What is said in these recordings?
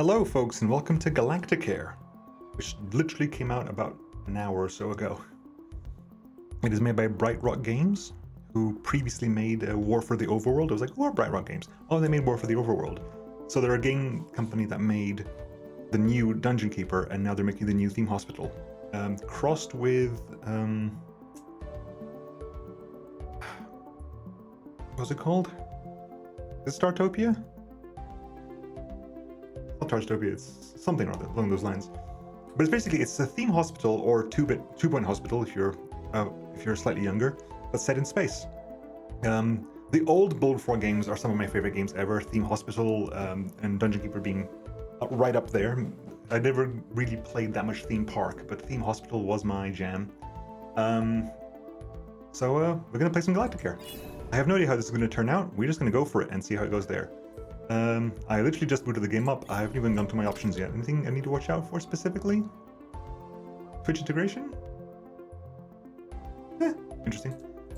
Hello folks and welcome to Galacticare, which literally came out about an hour or so ago. It is made by Bright Rock Games, who previously made War for the Overworld. I was like, what Bright Rock Games? Oh, they made War for the Overworld. So they're a game company that made the new Dungeon Keeper, and now they're making the new Theme Hospital. Crossed with... what's it called? Is it Startopia? Not Startopia, it's something or other along those lines. But it's a theme hospital or two-point hospital if you're slightly younger, but set in space. The old Bold 4 games are some of my favorite games ever. Theme Hospital and Dungeon Keeper being right up there. I never really played that much Theme Park, but Theme Hospital was my jam. So we're gonna play some Galacticare. I have no idea how this is gonna turn out. We're just gonna go for it and see how it goes there. I literally just booted the game up. I haven't even gone to my options yet. Anything I need to watch out for specifically? Twitch integration? Interesting.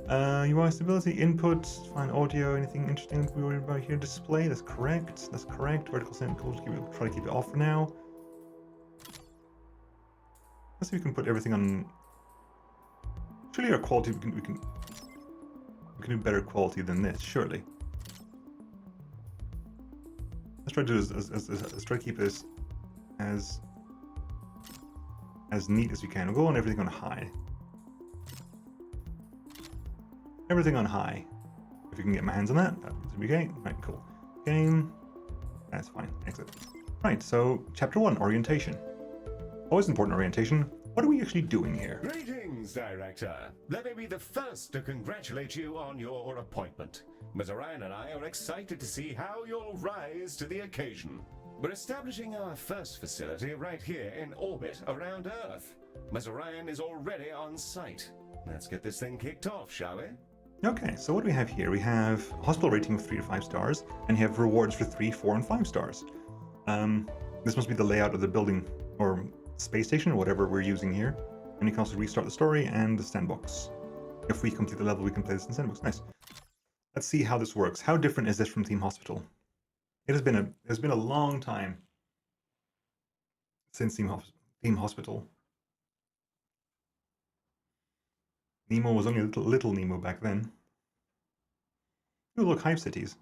UI stability, input, fine audio, anything interesting we worry about here? Display, that's correct. That's correct. Vertical sync, try to keep it off for now. Let's see if we can put everything on. Surely our quality, we can do better quality than this, surely. Let's try to do let's try to keep this as neat as we can. We'll go on everything on high. Everything on high. If you can get my hands on that would be great. Right, cool. Game. That's fine. Exit. Right, so chapter 1, orientation. Always important orientation. What are we actually doing here? Greetings, Director. Let me be the first to congratulate you on your appointment. Ms. Orion and I are excited to see how you'll rise to the occasion. We're establishing our first facility right here in orbit around Earth. Ms. Orion is already on site. Let's get this thing kicked off, shall we? Okay, so what do we have here? We have hospital rating of 3 to 5 stars, and you have rewards for 3, 4, and 5 stars. This must be the layout of the building, or space station, or whatever we're using here. And you can also restart the story and the sandbox. If we complete the level, we can play this in sandbox. Nice. Let's see how this works. How different is this from Theme Hospital? It's been a long time since Theme Hospital. Nemo was only a little Nemo back then. Ooh, look, Hive Cities.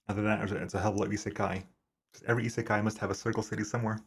Other than that, it's a hell of a lot of isekai. Because every isekai must have a circle city somewhere.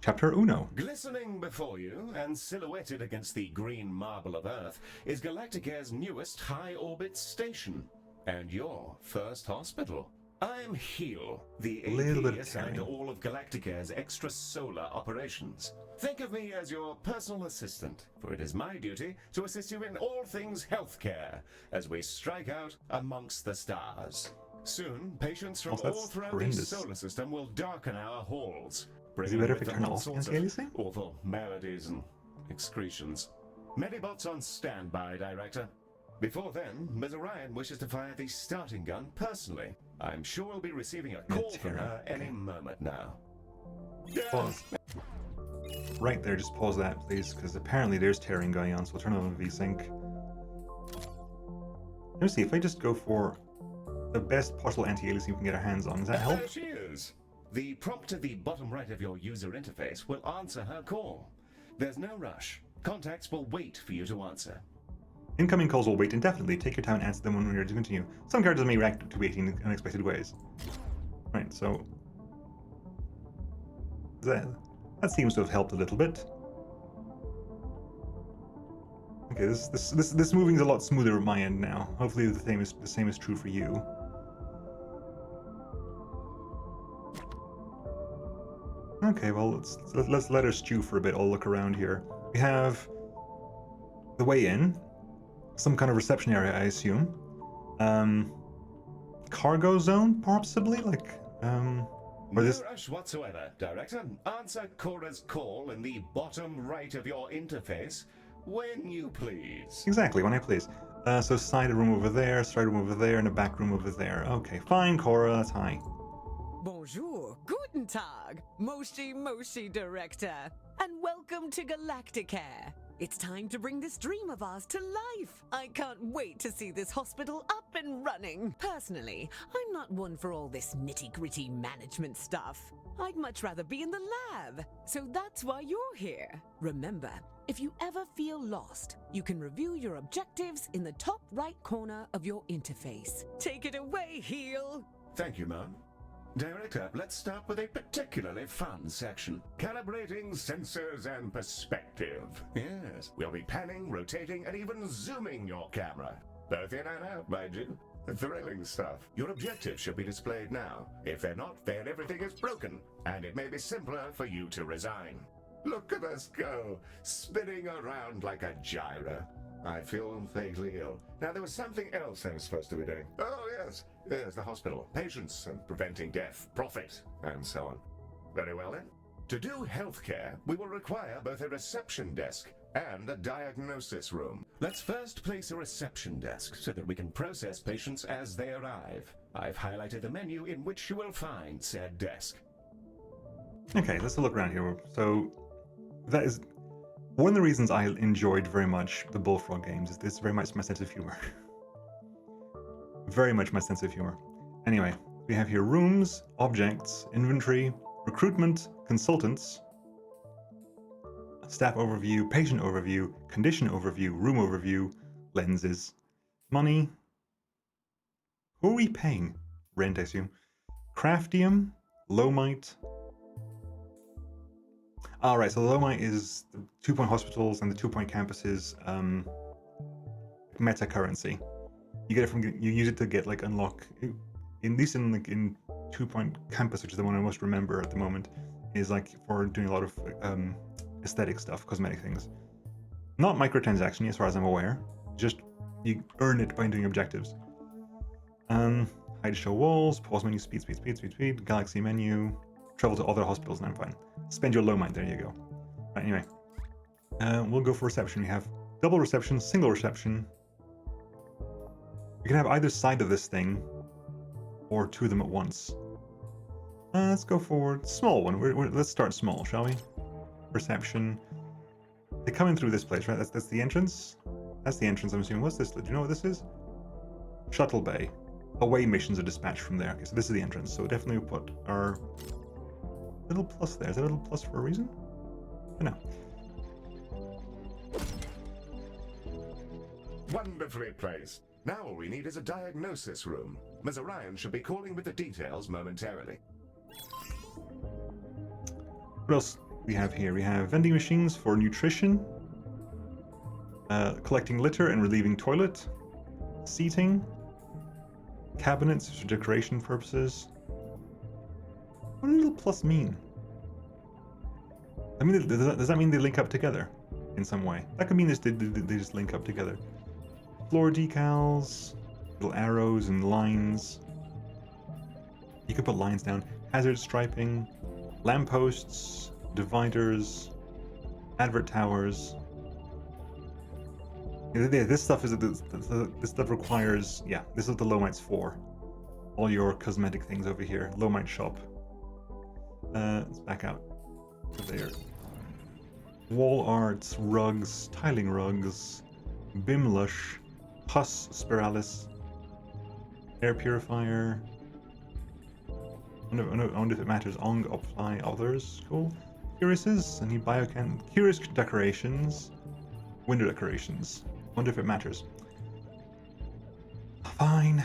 Chapter Uno. Glistening before you and silhouetted against the green marble of Earth is Galacticare's newest high-orbit station. And your first hospital. I'm Heel, the AP assigned to all of Galacticare's extrasolar operations. Think of me as your personal assistant, for it is my duty to assist you in all things healthcare as we strike out amongst the stars. Soon, patients from all throughout the solar system will darken our halls, bringing with them all sorts of awful maladies and excretions. Medibots on standby, Director. Before then, Ms. Orion wishes to fire the starting gun personally. I'm sure we'll be receiving a call from her any moment now. Pause. Right there, just pause that, please, because apparently there's tearing going on, so we'll turn on the VSync. Let me see, if I just go for the best possible anti-aliasing we can get our hands on, does that help? There she is. The prompt at the bottom right of your user interface will answer her call. There's no rush. Contacts will wait for you to answer. Incoming calls will wait indefinitely. Take your time and answer them when we're ready to continue. Some characters may react to waiting in unexpected ways. Right, so... That seems to have helped a little bit. Okay, this moving is a lot smoother at my end now. Hopefully the same is true for you. Okay, well let's let her stew for a bit. I'll look around here. We have the way in. Some kind of reception area, I assume. Cargo zone, possibly? Like, No rush whatsoever, Director. Answer Cora's call in the bottom right of your interface when you please. Exactly, when I please. So side room over there, and a back room over there. Okay, fine, Cora, that's high. Bonjour, guten Tag, Moshi Director, and welcome to Galacticare. It's time to bring this dream of ours to life. I can't wait to see this hospital up and running. Personally, I'm not one for all this nitty-gritty management stuff. I'd much rather be in the lab. So that's why you're here. Remember, if you ever feel lost, you can review your objectives in the top right corner of your interface. Take it away, Heel. Thank you, Mom. Director, let's start with a particularly fun section. Calibrating sensors and perspective. Yes, we'll be panning, rotating, and even zooming your camera. Both in and out, mind you. Thrilling stuff. Your objectives should be displayed now. If they're not, then everything is broken, and it may be simpler for you to resign. Look at us go, spinning around like a gyro. I feel vaguely ill. Now, there was something else I was supposed to be doing. Oh, yes. Yes, the hospital. Patients and preventing death, profit, and so on. Very well, then. To do healthcare, we will require both a reception desk and a diagnosis room. Let's first place a reception desk so that we can process patients as they arrive. I've highlighted the menu in which you will find said desk. Okay, let's look around here. So, that is one of the reasons I enjoyed very much the Bullfrog games. Is this very much my sense of humor. Very much my sense of humor. Anyway, we have here rooms, objects, inventory, recruitment, consultants, staff overview, patient overview, condition overview, room overview, lenses, money. Who are we paying? Rent, I assume. Craftium, Lomite. Alright, so Lomite is the 2-point hospitals and the 2-point campuses meta currency. You get it from, you use it to get like unlock, at least in 2-point campus, which is the one I most remember at the moment, is like for doing a lot of aesthetic stuff, cosmetic things. Not microtransaction as far as I'm aware, just you earn it by doing objectives. Hide to show walls, pause menu, speed, galaxy menu, travel to other hospitals, and I'm fine. Spend your Lomite, there you go. Right, anyway, we'll go for reception. We have double reception, single reception. You can have either side of this thing, or two of them at once. Let's go for small one. Let's start small, shall we? Reception. They come in through this place, right? That's the entrance. That's the entrance, I'm assuming. What's this? Do you know what this is? Shuttle bay. Away missions are dispatched from there. Okay, so this is the entrance. So definitely put our little plus there. Is that a little plus for a reason? I don't know. Wonderfully placed. Now all we need is a diagnosis room. Ms. Orion should be calling with the details momentarily. What else we have here? We have vending machines for nutrition, collecting litter and relieving toilet, seating, cabinets for decoration purposes. What does little plus mean? I mean, does that mean they link up together in some way? That could mean they just link up together. Floor decals, little arrows and lines. You could put lines down. Hazard striping, lampposts, dividers, advert towers. This stuff this stuff requires. Yeah, this is what the Lomite's for. All your cosmetic things over here. Lomite shop. Let's back out to there. Wall arts, rugs, tiling rugs, Bimlush, Pus Spiralis, air purifier. I wonder if it matters. Ong apply others. Cool. Curiouses. I need biocan. Curious decorations. Window decorations. Wonder if it matters. Fine.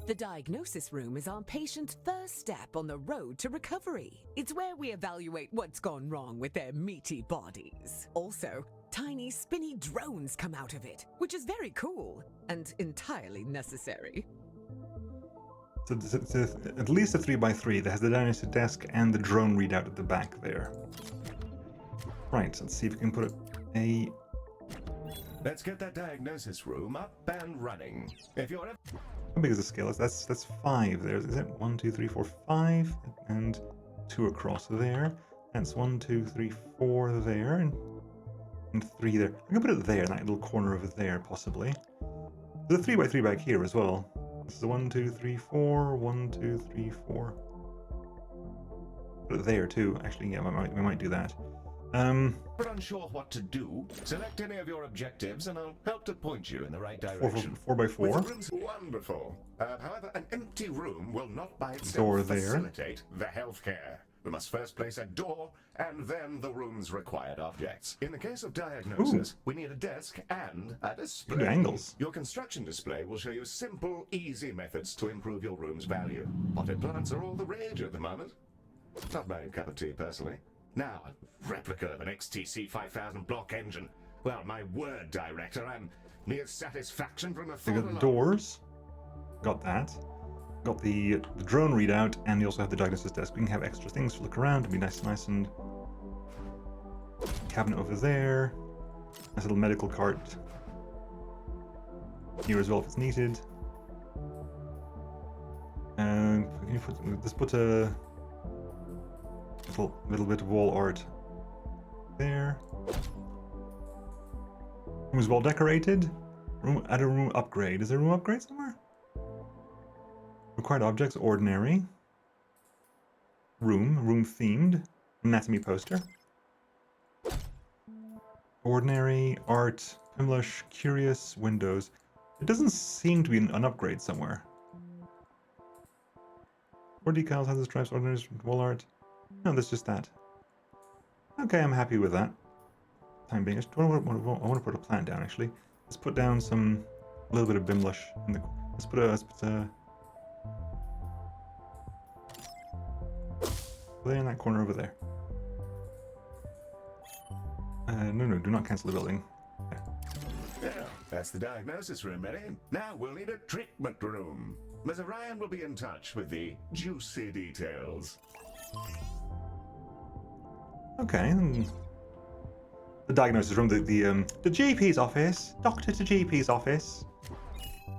The diagnosis room is our patient's first step on the road to recovery. It's where we evaluate what's gone wrong with their meaty bodies. Also, tiny spinny drones come out of it, which is very cool and entirely necessary. So it's at least a 3x3 that has the diagnosis desk and the drone readout at the back there. Right, let's see if we can put a... Let's get that diagnosis room up and running. If you're... How big is the scale? That's 5 there. Is it 1, 2, 3, 4, 5, and 2 across there. That's 1, 2, 3, 4 there, and 3 there. I can put it there, in that little corner over there, possibly. There's a 3x3 back here as well. This is 1, 2, 3, 4, 1, 2, 3, 4. Put it there too. Actually, yeah, we might do that. But unsure what to do, select any of your objectives and I'll help to point you in the right four, direction. 4x4. With rooms, wonderful. However, an empty room will not by itself Door there. facilitate the healthcare. We must first place a door and then the room's required objects. In the case of diagnosis, we need a desk and a display. Good angles. Your construction display will show you simple, easy methods to improve your room's value. Potted plants are all the rage at the moment. Not my cup of tea, personally. Now, a replica of an XTC 5000 block engine. Well, my word, Director, I'm near satisfaction from the We thought got the alone. doors. Got that. Got the drone readout, and we also have the diagnosis desk. We can have extra things to look around and be nice and cabinet over there. Nice little medical cart here as well if it's needed. And can you let's put a little bit of wall art there. Room is well decorated. Add a room upgrade. Is there a room upgrade somewhere? Required objects, ordinary. Room themed. Anatomy poster. Ordinary, art, Pimlush, curious, windows. It doesn't seem to be an upgrade somewhere. 4 decals, has the stripes, ordinary, wall art. No, that's just that. Okay, I'm happy with that. Time being, I want to put a plant down actually. Let's put down a little bit of Bimlush in the. Let's put a there in that corner over there. No, do not cancel the building. Yeah, that's the diagnosis room ready. Now we'll need a treatment room. Ms. Orion will be in touch with the juicy details. Okay. The diagnosis room, the GP's office. Doctor to GP's office.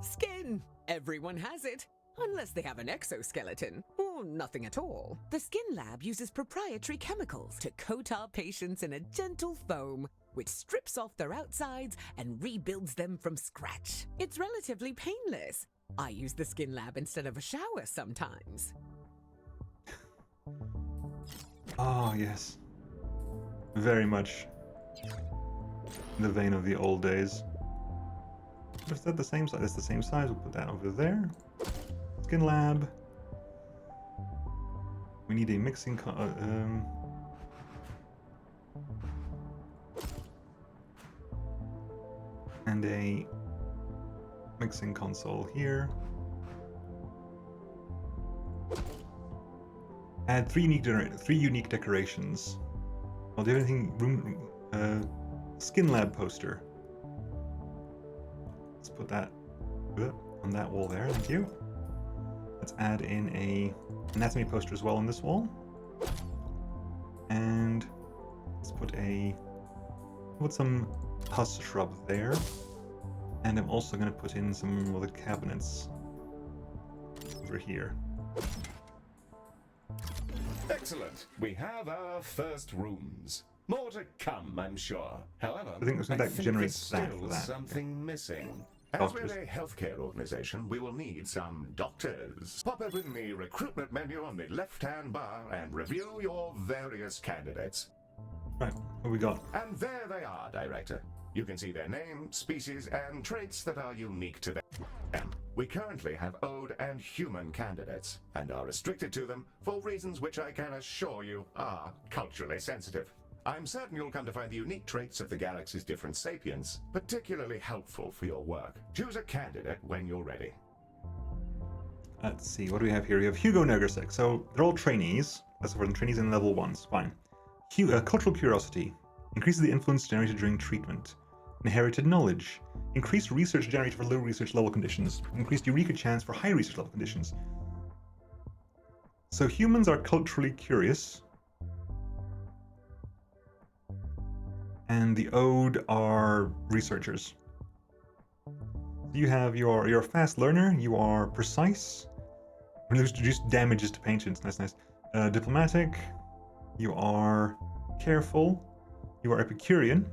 Skin! Everyone has it. Unless they have an exoskeleton, or nothing at all. The Skin Lab uses proprietary chemicals to coat our patients in a gentle foam, which strips off their outsides and rebuilds them from scratch. It's relatively painless. I use the Skin Lab instead of a shower sometimes. Oh, yes. Very much in the vein of the old days. Is that the same size? That's the same size. We'll put that over there. Skin Lab. We need a mixing and a mixing console here. Add three unique decorations. Oh, do you have anything? Skin Lab poster. Let's put that on that wall there. Thank you. Let's add in a anatomy poster as well on this wall. And let's put some pus shrub there. And I'm also going to put in some of the cabinets over here. Excellent. We have our first rooms. More to come, I'm sure. However, I think that generates there's that still for that. something missing. As Doctors. we're a healthcare organization, we will need some doctors. Pop open the recruitment menu on the left-hand bar and review your various candidates. Right, what we got? And there they are, Director. You can see their name, species, and traits that are unique to them. We currently have Ode and human candidates, and are restricted to them for reasons which I can assure you are culturally sensitive. I'm certain you'll come to find the unique traits of the galaxy's different sapiens particularly helpful for your work. Choose a candidate when you're ready. Let's see, what do we have here? We have Hugo Negersek. So they're all trainees. That's for the trainees in level 1s. Fine. Cultural curiosity. Increases the influence generated during treatment. Inherited knowledge. Increased research generated for low research level conditions. Increased Eureka chance for high research level conditions. So humans are culturally curious. And the Ode are researchers. You have you're a fast learner, you are precise, reduce damages to patients, nice. Diplomatic, you are careful, you are Epicurean,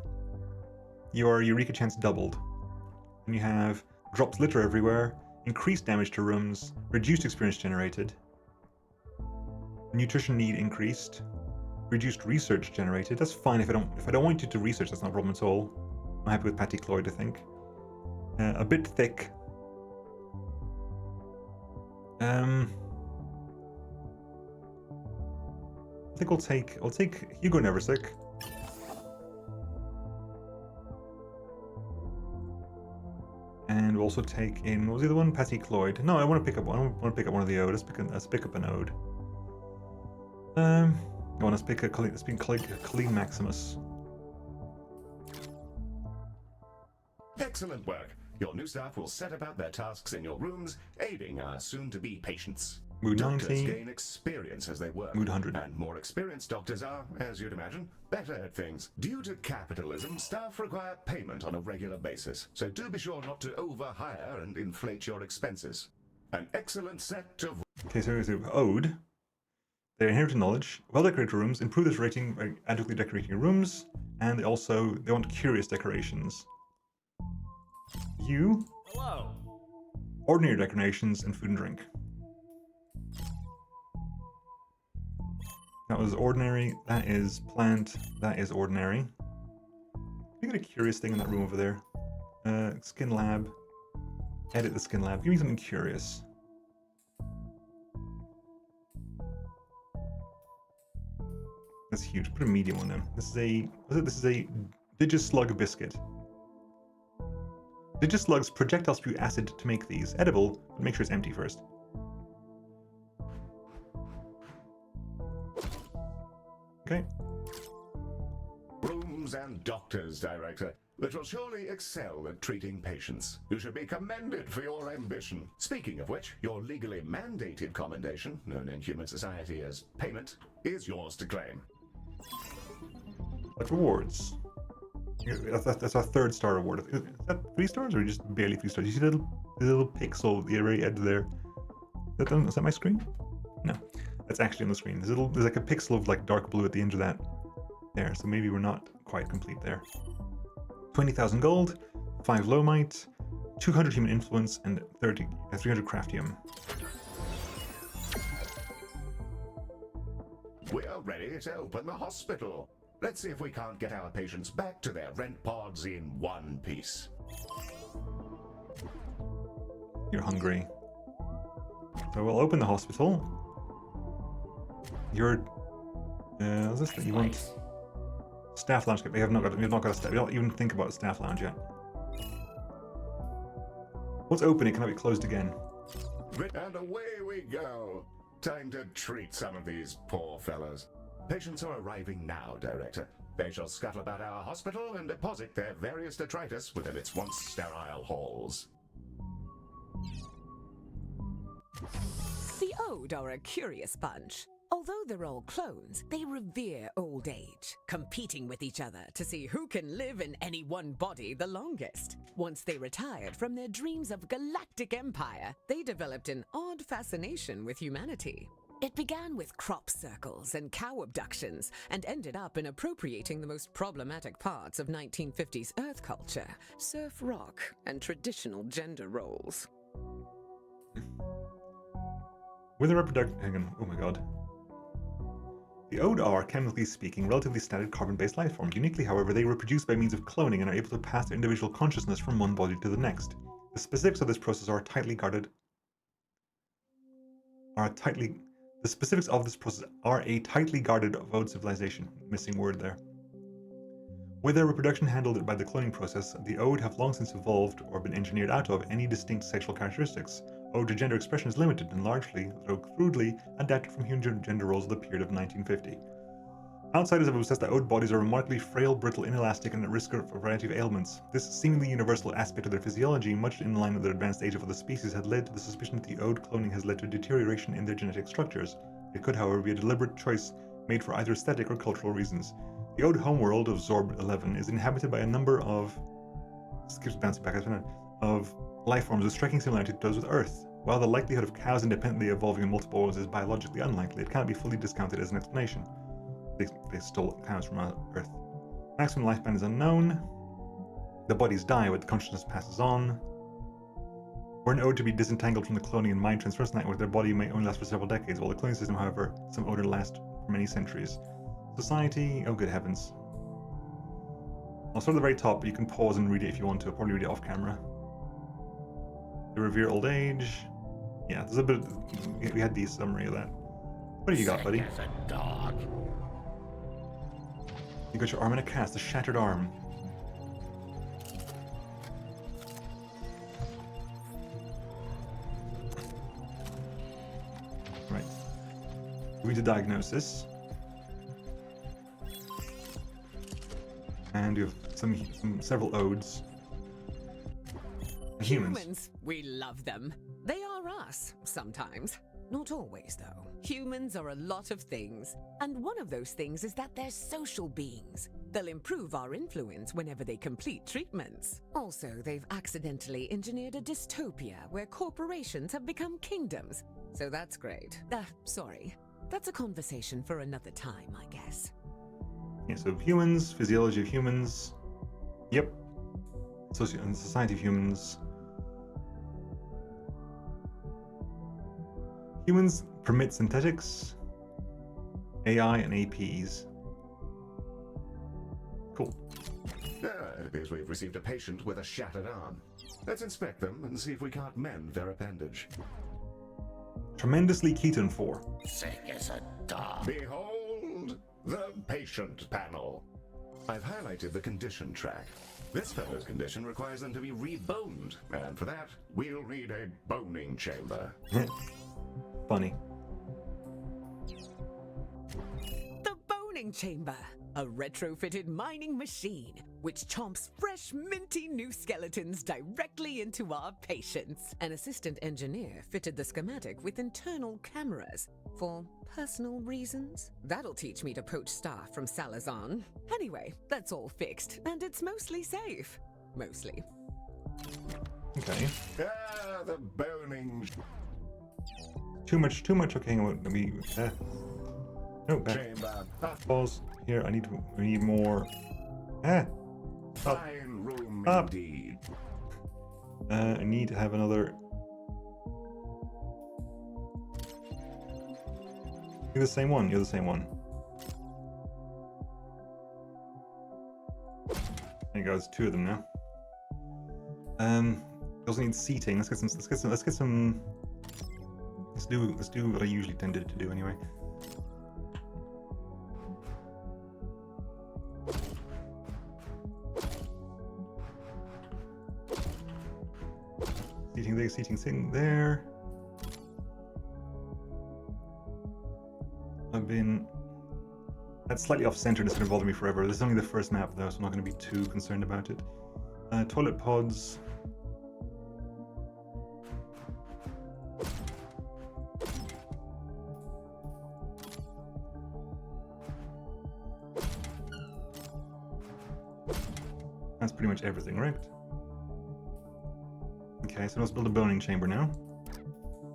you are Eureka chance doubled. And you have drops litter everywhere, increased damage to rooms, reduced experience generated, nutrition need increased, Reduced research generated. That's fine if I don't want you to research. That's not a problem at all. I'm happy with Patty Cloyd, I think. A bit thick. I think I'll take Hugo Neversick. And we'll also take in, what was the other one? Patty Cloyd. No, I want to pick up one. I want to pick up one of the Ode. Let's pick up an Ode. Let's pick Colleen Maximus. Excellent work. Your new staff will set about their tasks in your rooms, aiding our soon-to-be patients. Mood Doctors 90. gain experience as they work. Mood 100. And more experienced doctors are, as you'd imagine, better at things. Due to capitalism, staff require payment on a regular basis, so do be sure not to overhire and inflate your expenses. An excellent set of... Okay, so Ode. They inherit knowledge, well-decorated rooms, improve this rating by adequately decorating your rooms, and they want curious decorations. You. Hello. Ordinary decorations and food and drink. That was ordinary. That is plant. That is ordinary. You got a curious thing in that room over there. Skin lab. Edit the skin lab. Give me something curious. That's huge. Put a medium on them. This is a Digislug biscuit. Digislugs projectile spew acid to make these. Edible, but make sure it's empty first. Okay. Rooms and doctors, Director, that will surely excel at treating patients. You should be commended for your ambition. Speaking of which, your legally mandated commendation, known in human society as payment, is yours to claim. Like rewards. That's our 3rd star reward. Is that 3 stars or just barely 3 stars? You see the little pixel at the very edge there? Is that my screen? No. That's actually on the screen. There's like a pixel of like dark blue at the end of that there. So maybe we're not quite complete there. 20,000 gold, 5 Lomite, 200 human influence, and 300 craftium. We're ready to open the hospital. Let's see if we can't get our patients back to their rent pods in one piece. You're hungry. So we'll open the hospital. You're... what's this thing? You want... Staff lounge. We have not got a staff. We don't even think about a staff lounge yet. What's open? It cannot be closed again. And away we go. Time to treat some of these poor fellows. Patients are arriving now, Director. They shall scuttle about our hospital and deposit their various detritus within its once sterile halls. The Ode are a curious bunch. Although they're all clones, they revere old age, competing with each other to see who can live in any one body the longest. Once they retired from their dreams of galactic empire, they developed an odd fascination with humanity. It began with crop circles and cow abductions, and ended up in appropriating the most problematic parts of 1950s Earth culture, surf rock, and traditional gender roles. With a reproduction... Hang on. Oh my god. The Ode are, chemically speaking, relatively standard carbon-based life forms. Uniquely, however, they reproduce by means of cloning and are able to pass their individual consciousness from one body to the next. The specifics of this process are tightly guarded... The specifics of this process are a tightly guarded of Ode civilization. Missing word there. With their reproduction handled by the cloning process, the Ode have long since evolved or been engineered out of any distinct sexual characteristics. Ode gender expression is limited and largely, though crudely, adapted from human gender roles of the period of 1950. Outsiders have obsessed that Ode bodies are remarkably frail, brittle, inelastic, and at risk of a variety of ailments. This seemingly universal aspect of their physiology, much in line with the advanced age of other species, had led to the suspicion that the Ode cloning has led to deterioration in their genetic structures. It could, however, be a deliberate choice made for either aesthetic or cultural reasons. The Ode homeworld of Zorb 11 is inhabited by a number of life forms with striking similarity to those with Earth. While the likelihood of cows independently evolving in multiple worlds is biologically unlikely, it cannot be fully discounted as an explanation. They stole cows from Earth. Maximum lifespan is unknown. The bodies die, but the consciousness passes on. Were an Ode to be disentangled from the cloning and mind transference network, their body may only last for several decades, while the cloning system, however, some Ode last for many centuries. Society. Oh, good heavens. I'll start at the very top, but you can pause and read it if you want to. I'll probably read it off camera. To revere old age. Yeah, there's a bit. We had the summary of that. What do you got, buddy? As a dog. You got your arm in a cast, a shattered arm. Right. Read the diagnosis. And you have several odes. Humans. We love them. They are us, sometimes. Not always, though. Humans are a lot of things. And one of those things is that they're social beings. They'll improve our influence whenever they complete treatments. Also, they've accidentally engineered a dystopia where corporations have become kingdoms. So that's great. Sorry. That's a conversation for another time, I guess. Yeah, so humans, physiology of humans. Yep. Society of humans. Humans permit synthetics, AI, and APs. Cool. It appears we've received a patient with a shattered arm. Let's inspect them and see if we can't mend their appendage. Tremendously Keton 4. Sick as a dog. Behold the patient panel. I've highlighted the condition track. This fellow's condition requires them to be reboned, and for that, we'll need a boning chamber. Funny. The boning chamber. A retrofitted mining machine, which chomps fresh, minty new skeletons directly into our patients. An assistant engineer fitted the schematic with internal cameras for personal reasons. That'll teach me to poach staff from Salazan. Anyway, that's all fixed, and it's mostly safe. Mostly. Okay. Ah, the boning Too much. Okay, we. No, back. chamber. Pause. Here, we need more. Fine room Up. indeed. I need to have another. You're the same one. You're the same one. There you go. There's two of them now. We also need seating. Let's do what I usually tended to do anyway. Seating there. That's slightly off center. It's going to bother me forever. This is only the first map though, so I'm not going to be too concerned about it. Toilet pods. That's pretty much everything, right? Okay, so let's build a boning chamber now.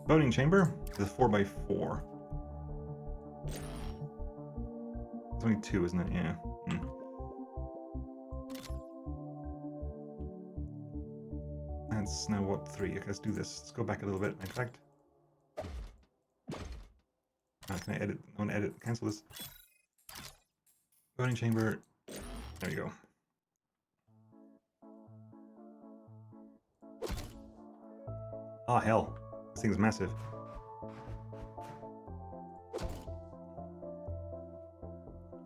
Boning chamber is a 4x4. It's only 2, isn't it? Yeah. That's now what, 3? Okay, let's do this. Let's go back a little bit. In fact, can I edit? I want to edit. Cancel this. Boning chamber. There you go. Oh hell, this thing's massive.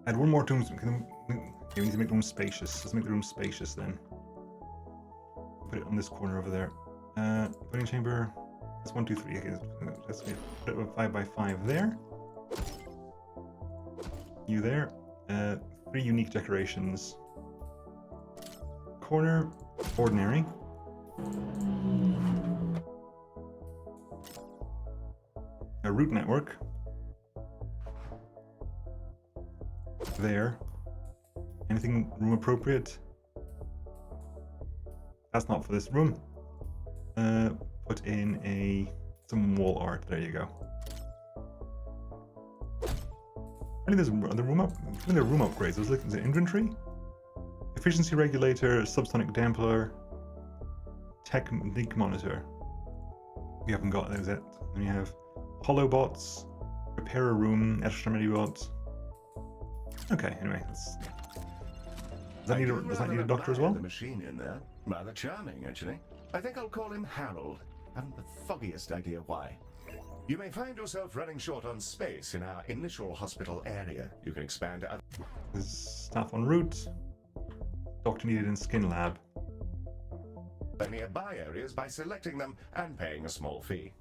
Add one more room. We need to make the room spacious. Let's make the room spacious then. Put it on this corner over there. Boning chamber. That's 1, 2, 3. Okay, let's put it 5x5 there. You there. 3 unique decorations. Corner, ordinary. A route network. There. Anything room appropriate? That's not for this room. Put in some wall art. There you go. I think there's the room upgrades. There's like, is it inventory? Efficiency regulator, subsonic dampener, tech link monitor. We haven't got those yet. Then we have holobots, repairer room, extremity bots. Okay, anyway, does that need a doctor as well? The machine in there. Rather charming, actually. I think I'll call him Harold. I haven't the foggiest idea why. You may find yourself running short on space in our initial hospital area. You can expand to other... There's staff en route. Doctor needed in skin lab. nearby areas by selecting them and paying a small fee.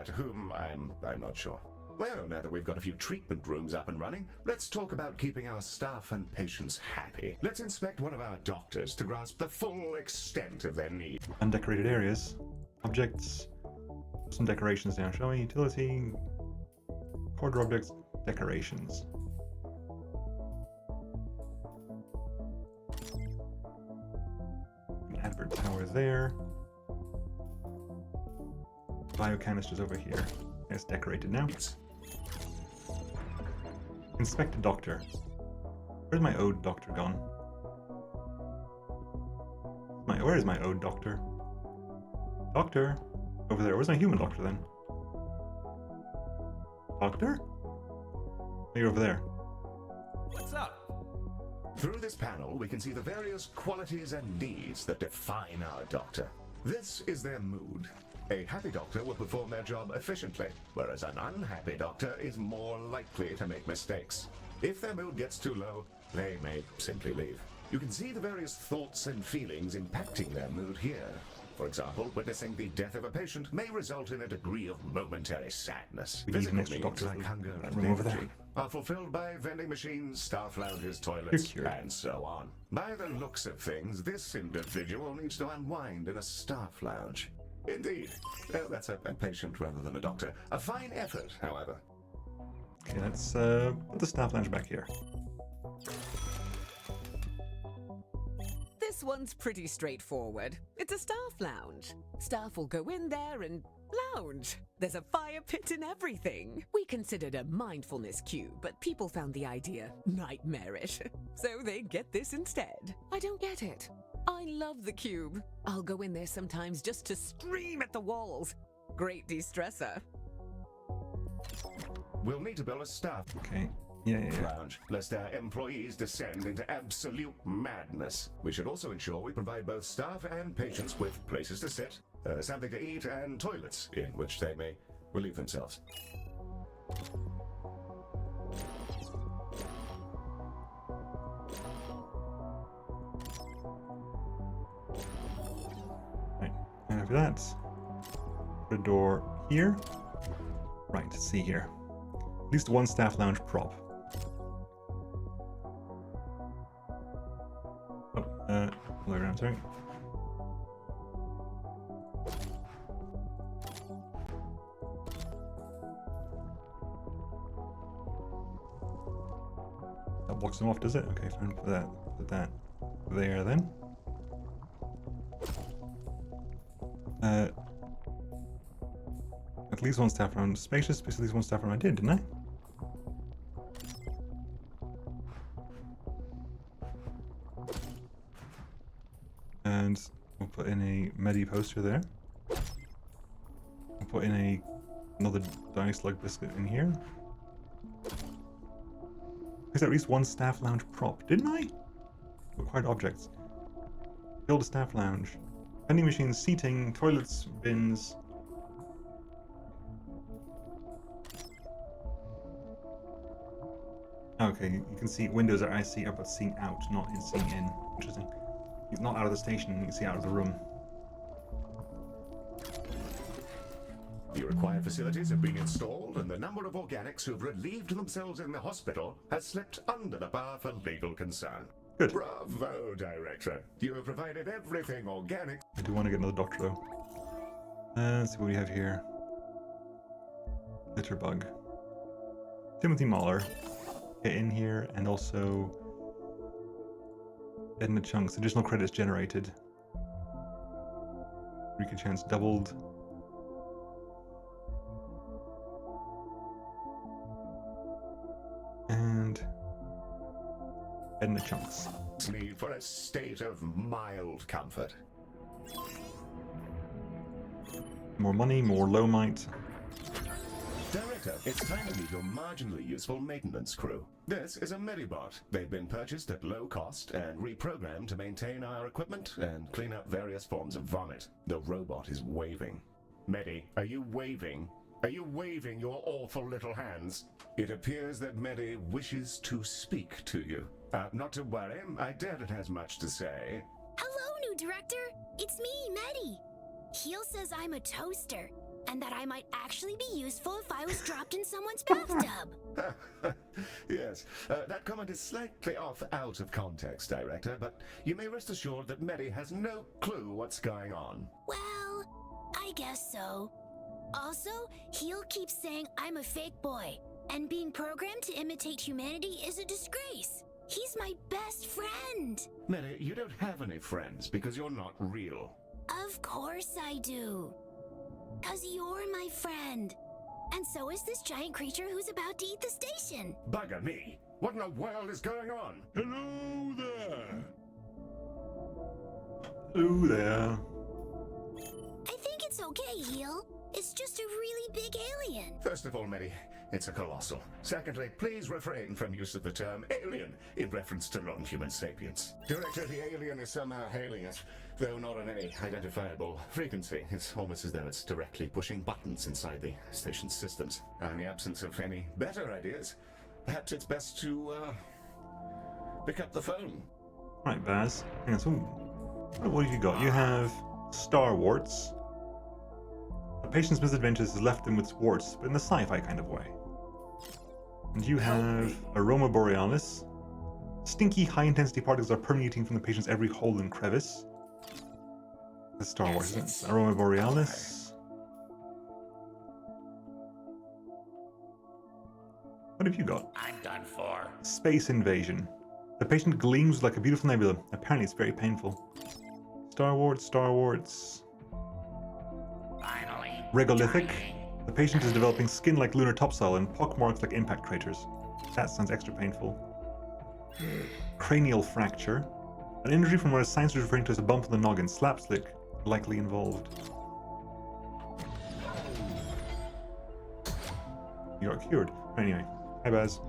To whom, I'm not sure. Well, now that we've got a few treatment rooms up and running, let's talk about keeping our staff and patients happy. Let's inspect one of our doctors to grasp the full extent of their need. Undecorated areas. Objects. Some decorations down. Shall we? Utility. Quarter objects. Decorations. An advert tower there. Biocanisters over here. It's decorated now. Inspect a doctor. Where's my ode doctor gone? Where is my ode doctor? Doctor? Over there. Where's my human doctor then? Doctor? Oh, you're over there. What's up? Through this panel, we can see the various qualities and needs that define our doctor. This is their mood. A happy doctor will perform their job efficiently, whereas an unhappy doctor is more likely to make mistakes. If their mood gets too low, they may simply leave. You can see the various thoughts and feelings impacting their mood here. For example, witnessing the death of a patient may result in a degree of momentary sadness. We need an Physical extra needs doctor like hunger that and room over there. energy are fulfilled by vending machines, staff lounges, toilets, You're cured. and so on. By the looks of things, this individual needs to unwind in a staff lounge. Indeed. Well, that's a patient rather than a doctor. A fine effort, however. Okay, let's put the staff lounge back here. This one's pretty straightforward. It's a staff lounge. Staff will go in there and lounge. There's a fire pit and everything. We considered a mindfulness cube, but people found the idea nightmarish. So they get this instead. I don't get it. I love the cube. I'll go in there sometimes just to scream at the walls. Great de-stressor. We'll need to build a staff Okay. Yeah. lounge, lest our employees descend into absolute madness. We should also ensure we provide both staff and patients with places to sit, something to eat, and toilets in which they may relieve themselves. Right. And after that, put a door here. Right, let's see here. At least one staff lounge prop. Oh, lower down, sorry. That blocks them off, does it? Okay, fine. Put that there then. At least one staff round spacious, but at least one staff round I did, didn't I? And we'll put in a medi poster there. We'll put in another dying slug biscuit in here. There's at least one staff lounge prop, didn't I? Required objects. Build a staff lounge. Vending machines, seating, toilets, bins. Okay, you can see windows are I see up at seeing out, not in seeing in. Interesting. He's not out of the station, you can see out of the room. The required facilities have been installed, and the number of organics who've relieved themselves in the hospital has slipped under the bar for legal concern. Good. Bravo, Director. You have provided everything organic. I do want to get another doctor though. Let's see what we have here. Litterbug. Timothy Mahler. Get in here, and also Edna Chunks. Additional credits generated. Rika chance doubled. And Edna Chunks. Need for a state of mild comfort. More money, more low might. Director, it's time to meet your marginally useful maintenance crew. This is a Medibot. They've been purchased at low cost and reprogrammed to maintain our equipment and clean up various forms of vomit. The robot is waving. Medi, are you waving? Are you waving your awful little hands? It appears that Medi wishes to speak to you. Not to worry, I doubt it has much to say. Hello, new director. It's me, Medi. Heel says I'm a toaster, and that I might actually be useful if I was dropped in someone's bathtub. Yes, that comment is slightly out of context, Director, but you may rest assured that Medi has no clue what's going on. Well, I guess so. Also, Heel keeps saying I'm a fake boy, and being programmed to imitate humanity is a disgrace. He's my best friend. Medi, you don't have any friends because you're not real. Of course I do. 'Cause you're my friend. And so is this giant creature who's about to eat the station. Bugger me! What in the world is going on? Hello there! Ooh there. I think it's okay, Heel. It's just a really big alien. First of all, Medi, it's a colossal. Secondly, please refrain from use of the term alien in reference to non-human sapiens. Director, the alien is somehow hailing us, though not on any identifiable frequency. It's almost as though it's directly pushing buttons inside the station's systems. In the absence of any better ideas, perhaps it's best to, pick up the phone. Right, Baz. Hang on, so what have you got? You have Star Warts. A patient's misadventures has left them with warts, but in the sci-fi kind of way. And you have Aroma Borealis. Stinky, high-intensity particles are permeating from the patient's every hole and crevice. That's Star Wars, isn't it? Aroma Borealis. What have you got? I'm done for. Space Invasion. The patient gleams like a beautiful nebula. Apparently it's very painful. Star Warts, Star Warts. Finally. Regolithic. The patient is developing skin like lunar topsoil and pockmarks like impact craters. That sounds extra painful. Cranial fracture. An injury from what science is referring to as a bump on the noggin. Slapstick likely involved. You got cured. Anyway. Hi, Baz.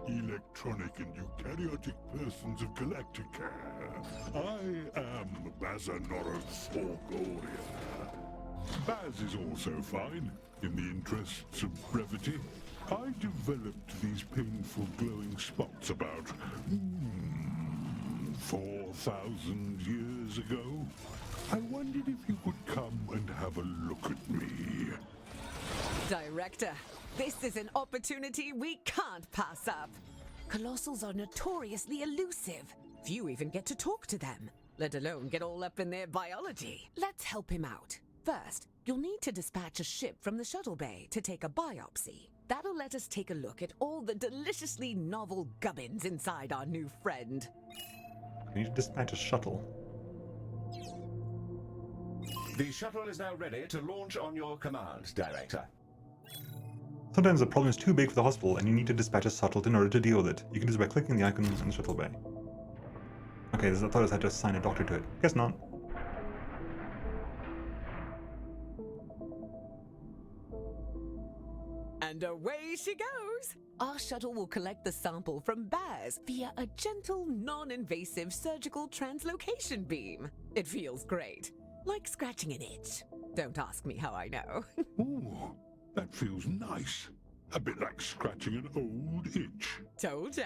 Electronic and eukaryotic persons of Galacticare. I am Bazanoros Orgoria. Baz is also fine. In the interests of brevity, I developed these painful glowing spots about 4,000 years ago. I wondered if you could come and have a look at me. Director, this is an opportunity we can't pass up. Colossals are notoriously elusive. Few even get to talk to them, let alone get all up in their biology. Let's help him out. First, you'll need to dispatch a ship from the shuttle bay to take a biopsy. That'll let us take a look at all the deliciously novel gubbins inside our new friend. I need to dispatch a shuttle. The shuttle is now ready to launch on your command, Director. Sometimes the problem is too big for the hospital and you need to dispatch a shuttle in order to deal with it. You can do this by clicking the icon in the shuttle bay. Okay, I thought I had to assign a doctor to it. Guess not. And away she goes! Our shuttle will collect the sample from Baz via a gentle, non-invasive surgical translocation beam. It feels great. Like scratching an itch. Don't ask me how I know. Ooh, that feels nice. A bit like scratching an old itch. Told ya.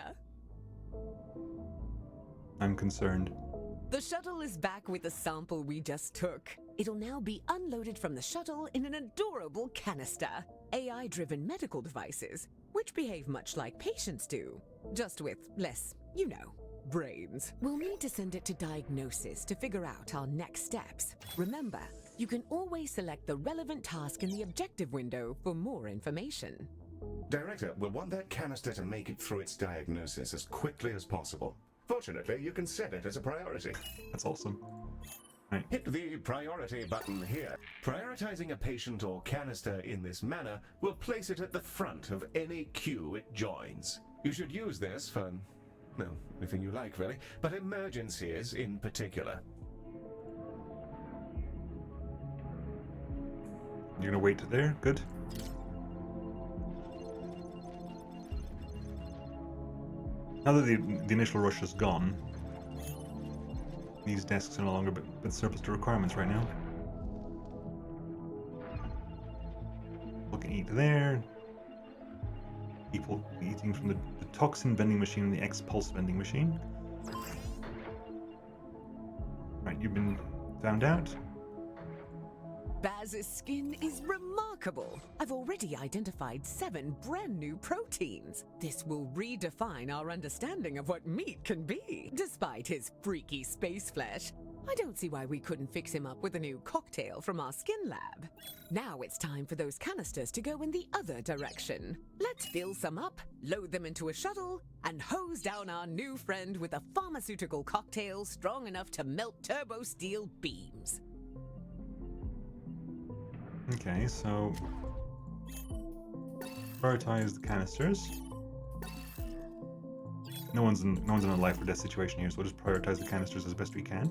I'm concerned. The shuttle is back with the sample we just took. It'll now be unloaded from the shuttle in an adorable canister. AI-driven medical devices, which behave much like patients do, just with less, you know, brains. We'll need to send it to diagnosis to figure out our next steps. Remember, you can always select the relevant task in the objective window for more information. Director, we'll want that canister to make it through its diagnosis as quickly as possible. Fortunately, you can set it as a priority. That's awesome. Right. Hit the priority button here. Prioritizing a patient or canister in this manner will place it at the front of any queue it joins. You should use this for, well, anything you like really, but emergencies in particular. You're gonna wait there? Good. Now that the initial rush is gone, these desks are no longer but surplus to requirements right now. People can eat there. People eating from the toxin vending machine and the X-Pulse vending machine. Right, you've been found out. Baz's skin is remarkable. I've already identified 7 brand new proteins. This will redefine our understanding of what meat can be. Despite his freaky space flesh, I don't see why we couldn't fix him up with a new cocktail from our skin lab. Now it's time for those canisters to go in the other direction. Let's fill some up, load them into a shuttle, and hose down our new friend with a pharmaceutical cocktail strong enough to melt turbo steel beams. Okay, so prioritize the canisters. No one's in a life or death situation here, so we'll just prioritize the canisters as best we can.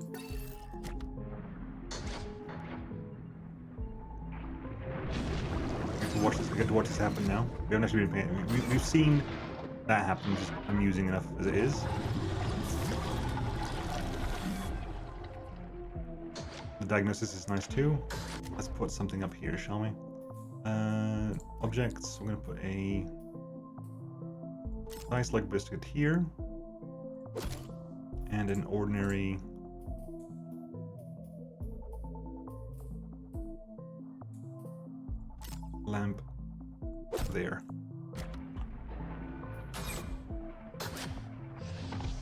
I get to watch this happen now. We haven't actually been paying. We've seen that happen, just amusing enough as it is. The diagnosis is nice too. Let's put something up here, shall we? Objects. We're going to put a nice leg biscuit here, and an ordinary lamp there.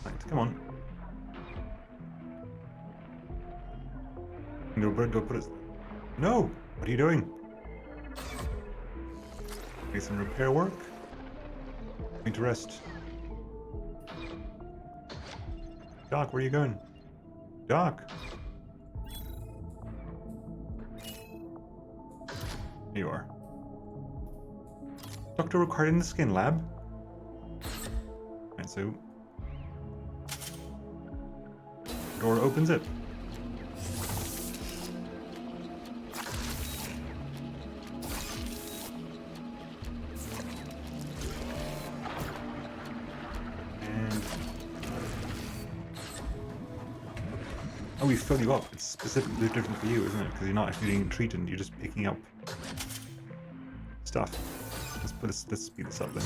Right, come on. No, don't put it. No! What are you doing? Make some repair work. Need to rest. Doc, where are you going? Doc! Here you are. Doctor required in the skin lab. Right, so door opens it. Oh, we fill you up. It's specifically different for you, isn't it? Because you're not actually being treated, you're just picking up stuff. Let's speed this up then.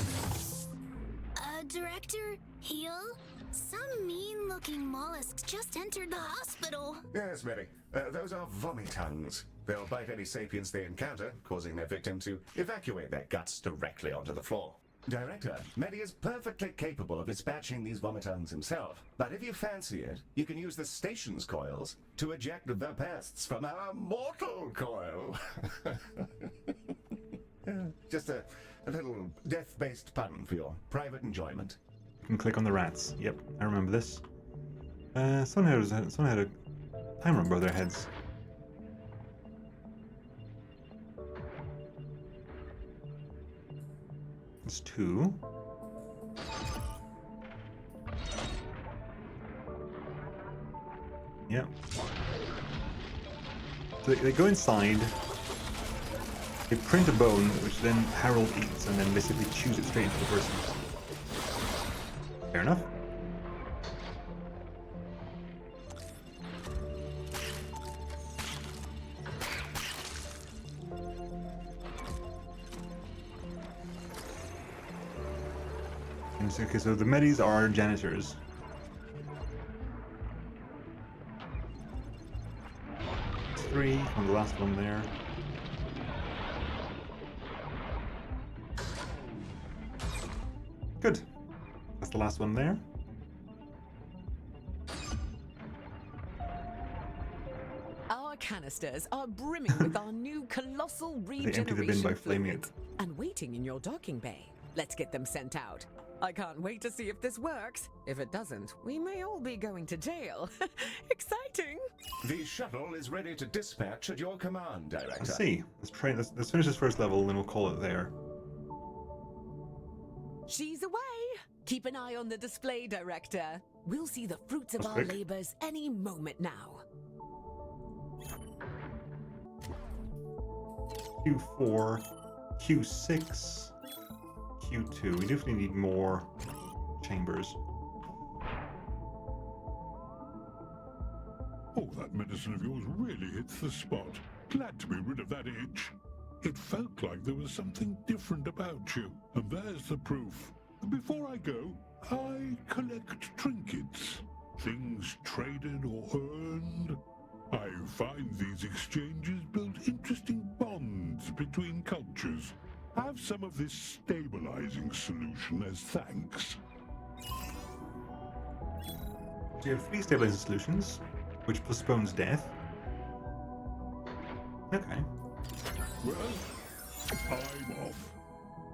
Director, heal? Some mean-looking mollusks just entered the hospital. Yes, Mary. Those are vomitongues. They'll bite any sapiens they encounter, causing their victim to evacuate their guts directly onto the floor. Director, Medi is perfectly capable of dispatching these vomitongues himself, but if you fancy it, you can use the station's coils to eject the pests from our mortal coil. Just a little death-based pun for your private enjoyment. You can click on the rats. Yep, I remember this. Someone had a timer above their heads. It's 2. Yep. So they go inside. They print a bone, which then Harold eats, and then basically chews it straight into the person. Fair enough. Okay, so the Medis are janitors. It's 3 on the last one there. Good. That's the last one there. Our canisters are brimming with our new colossal regeneration empty the bin by flaming fluid it. and waiting in your docking bay. Let's get them sent out. I can't wait to see if this works. If it doesn't, we may all be going to jail. Exciting! The shuttle is ready to dispatch at your command, Director. Let's see. Let's finish this first level, and then we'll call it there. She's away! Keep an eye on the display, Director. We'll see the fruits of That's our quick. labors any moment now. Q4, Q6, Q2. We definitely need more chambers. Oh, that medicine of yours really hits the spot. Glad to be rid of that itch. It felt like there was something different about you, and there's the proof. Before I go, I collect trinkets. Things traded or earned. I find these exchanges build interesting bonds between cultures. Have some of this stabilizing solution as thanks. So you have 3 stabilizing solutions, which postpones death. Okay. Well, I'm off.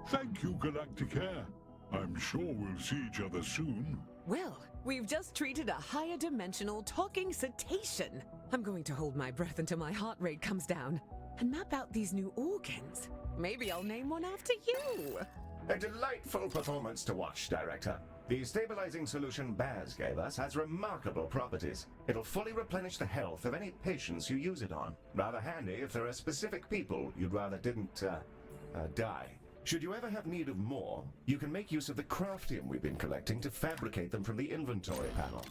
Thank you, Galacticare. I'm sure we'll see each other soon. Well, we've just treated a higher dimensional talking cetacean. I'm going to hold my breath until my heart rate comes down and map out these new organs. Maybe I'll name one after you. A delightful performance to watch, Director. The stabilizing solution Baz gave us has remarkable properties. It'll fully replenish the health of any patients you use it on. Rather handy if there are specific people you'd rather didn't, die. Should you ever have need of more, you can make use of the craftium we've been collecting to fabricate them from the inventory panel.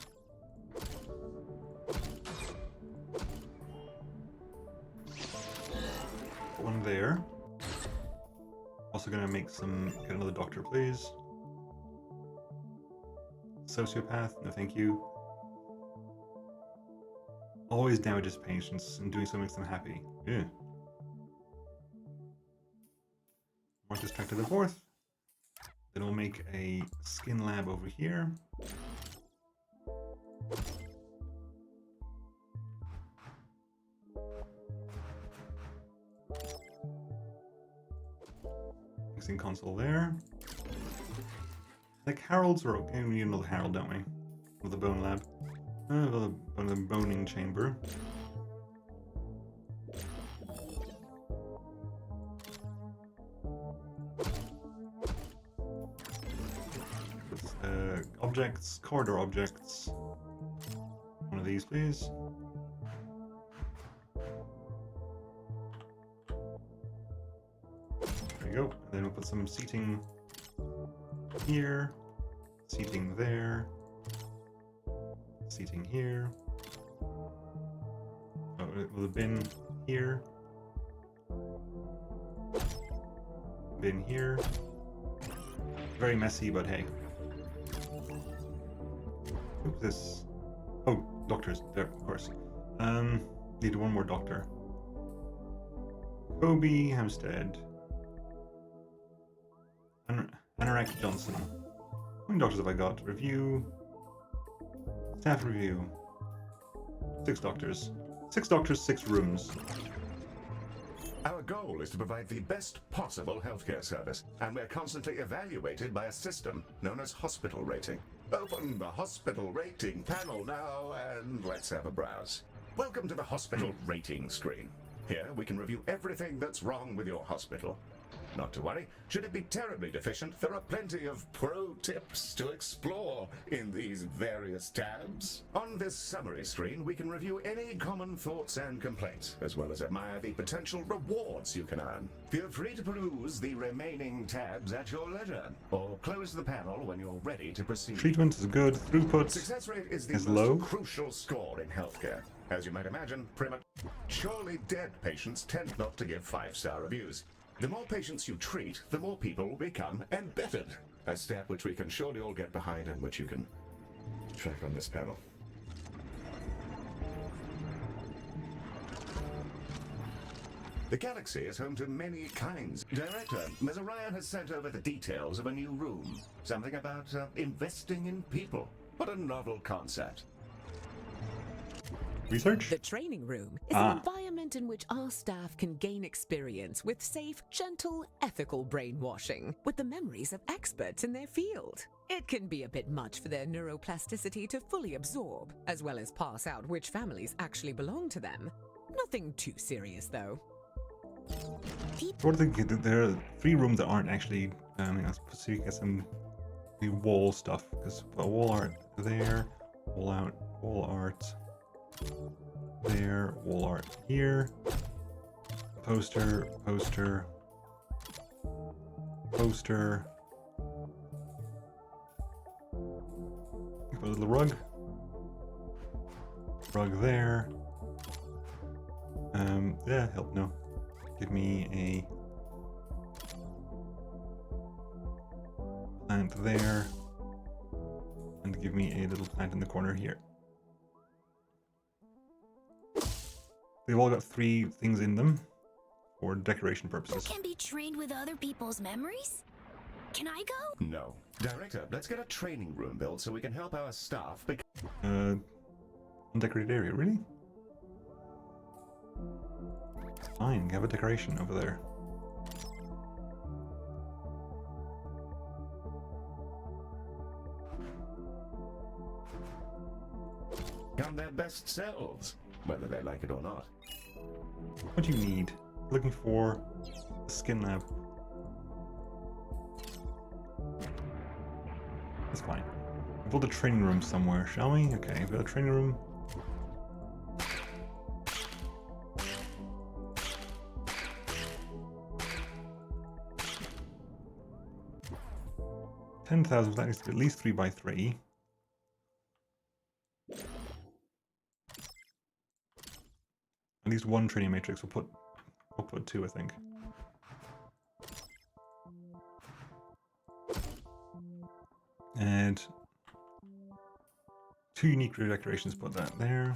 One there. Also gonna make some, get another doctor, please. Sociopath, no thank you. Always damages patients, and doing so makes them happy. Yeah. Mark this track to the 4th. Then we'll make a skin lab over here. Mixing console there. Like Harold's are okay. We need another Harold, don't we? With the bone lab. The boning chamber. Objects, corridor objects. One of these, please. There you go. And then we'll put some seating here, seating there, seating here. Oh, with a bin here, bin here. Very messy, but hey. Who's this? Oh, doctors there, of course. Need one more doctor. Kobe Hampstead. Anorak Johnson. How many doctors have I got? Review. Staff review. 6 doctors. 6 doctors, 6 rooms. Our goal is to provide the best possible healthcare service, and we're constantly evaluated by a system known as hospital rating. Open the hospital rating panel now, and let's have a browse. Welcome to the hospital rating screen. Here we can review everything that's wrong with your hospital. Not to worry, should it be terribly deficient, there are plenty of pro tips to explore in these various tabs. On this summary screen, we can review any common thoughts and complaints, as well as admire the potential rewards you can earn. Feel free to peruse the remaining tabs at your leisure, or close the panel when you're ready to proceed. Treatment is good. Throughput Success rate is the is most low. crucial score in healthcare. As you might imagine, prematurely dead patients tend not to give 5-star reviews. The more patients you treat, the more people become embittered. A stat which we can surely all get behind and which you can track on this panel. The galaxy is home to many kinds. Director, Ms. Orion has sent over the details of a new room. Something about investing in people. What a novel concept. Research? The training room is an environment in which our staff can gain experience with safe, gentle, ethical brainwashing with the memories of experts in their field. It can be a bit much for their neuroplasticity to fully absorb, as well as pass out which families actually belong to them. Nothing too serious, though. What are there are 3 rooms that aren't actually, let's see if we get some the wall stuff, because wall art there, wall art there, wall art here, poster, poster, poster, put a little rug, Rug there. Yeah, help no. Give me a plant there. And give me a little plant in the corner here. They've all got 3 things in them for decoration Who purposes. can be trained with other people's memories? Can I go? No. Director, let's get a training room built so we can help our staff Undecorated area, really? Fine, you have a decoration over there. become their best selves, whether they like it or not. What do you need? Looking for a skin lab. That's fine. Build a training room somewhere, shall we? Okay, build a training room. $10,000, that needs to be at least 3 by 3. At least 1 training matrix. We'll put 2, I think. And 2 unique decorations. Put that there.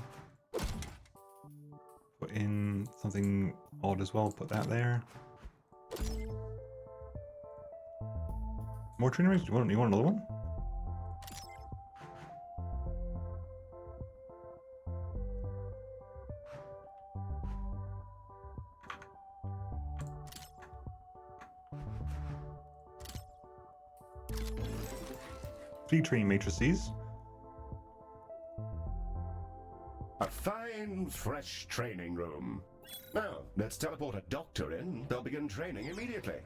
Put in something odd as well. Put that there. More training rooms? You want another one? Three training matrices. A fine, fresh training room. Now, let's teleport a doctor in. They'll begin training immediately.